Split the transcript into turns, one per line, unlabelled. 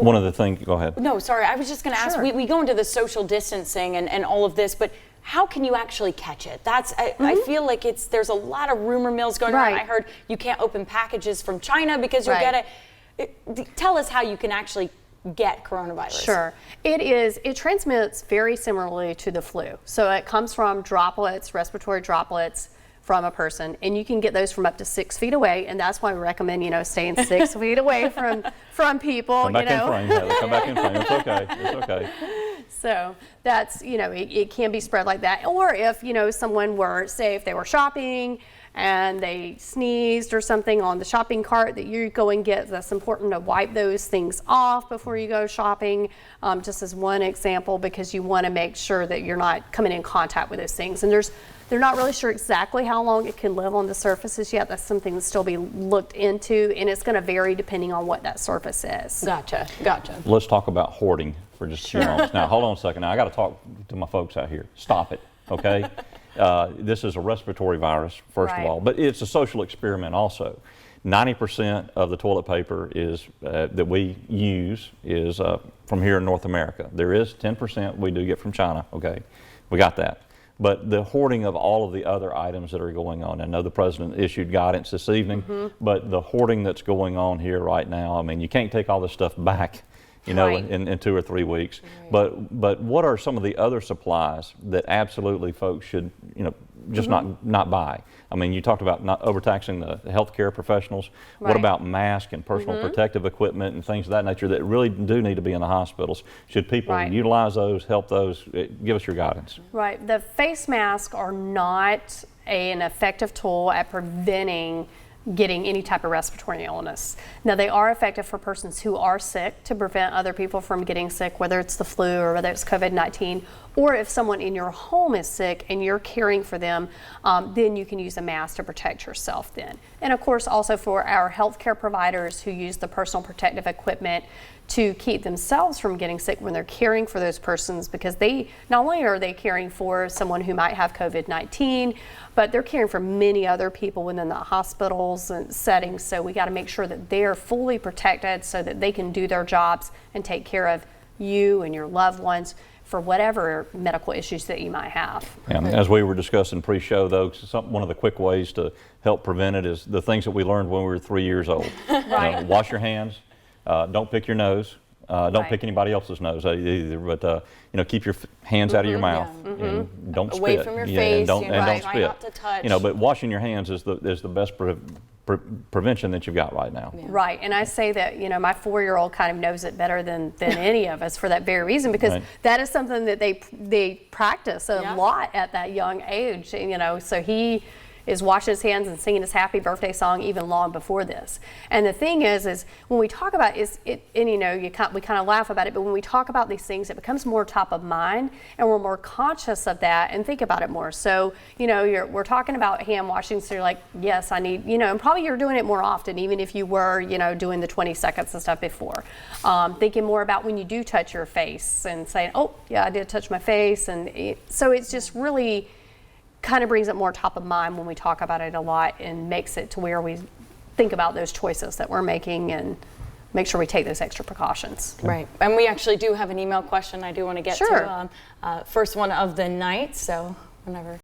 one of the things, go ahead.
No, sorry, I was just going to ask, we go into the social distancing and all of this, but how can you actually catch it? That's I feel like there's a lot of rumor mills going around. I heard you can't open packages from China because you'll get it. Tell us how you can actually get coronavirus.
Sure. It transmits very similarly to the flu. So it comes from droplets, respiratory droplets from a person, and you can get those from up to 6 feet away, and that's why we recommend, staying 6 feet away from people.
Come back in frame, Heather. Come back in frame. It's okay. It's okay.
So that's, it can be spread like that. Or if, someone were, say if they were shopping and they sneezed or something on the shopping cart that you go and get, that's important to wipe those things off before you go shopping, just as one example, because you want to make sure that you're not coming in contact with those things. And they're not really sure exactly how long it can live on the surfaces yet. That's something that's still being looked into, and it's going to vary depending on what that surface is.
Gotcha.
Let's talk about hoarding for just a few moments. Now, hold on a second. Now, I got to talk to my folks out here. Stop it, okay? This is a respiratory virus, first of all, but it's a social experiment also. 90% of the toilet paper that we use is from here in North America. There is 10% we do get from China, okay? We got that. But the hoarding of all of the other items that are going on, I know the president issued guidance this evening, but the hoarding that's going on here right now, I mean, you can't take all this stuff back, in 2 or 3 weeks. But what are some of the other supplies that absolutely folks should, just not buy? I mean, you talked about not overtaxing the healthcare professionals. What about masks and personal protective equipment and things of that nature that really do need to be in the hospitals? Should people utilize those, help those? Give us your guidance.
Right. The face masks are not an effective tool at preventing getting any type of respiratory illness. Now, they are effective for persons who are sick to prevent other people from getting sick, whether it's the flu or whether it's COVID-19, or if someone in your home is sick and you're caring for them, then you can use a mask to protect yourself then. And of course, also for our healthcare providers who use the personal protective equipment to keep themselves from getting sick when they're caring for those persons, because they not only are they caring for someone who might have COVID-19, but they're caring for many other people within the hospitals and settings. So we got to make sure that they're fully protected so that they can do their jobs and take care of you and your loved ones for whatever medical issues that you might have.
And as we were discussing pre-show, though, one of the quick ways to help prevent it is the things that we learned when we were 3 years old. Wash your hands. Don't pick your nose. Don't pick anybody else's nose either. But keep your hands out of your mouth and don't spit.
Away from your face.
And don't
try
spit.
not to touch.
But washing your hands is the best prevention that you've got right now.
Right, and I say that my 4-year-old kind of knows it better than any of us for that very reason, because that is something that they practice a lot at that young age. So he is washing his hands and singing his happy birthday song even long before this. And the thing is when we talk about we kind of laugh about it, but when we talk about these things, it becomes more top of mind, and we're more conscious of that and think about it more. So, we're talking about hand washing, so you're like, yes, I need, and probably you're doing it more often, even if you were, doing the 20 seconds and stuff before. Thinking more about when you do touch your face and saying, oh, yeah, I did touch my face. And so it's just really kind of brings it more top of mind when we talk about it a lot, and makes it to where we think about those choices that we're making and make sure we take those extra precautions.
Right. And we actually do have an email question I do want to get to. First one of the night, so whenever.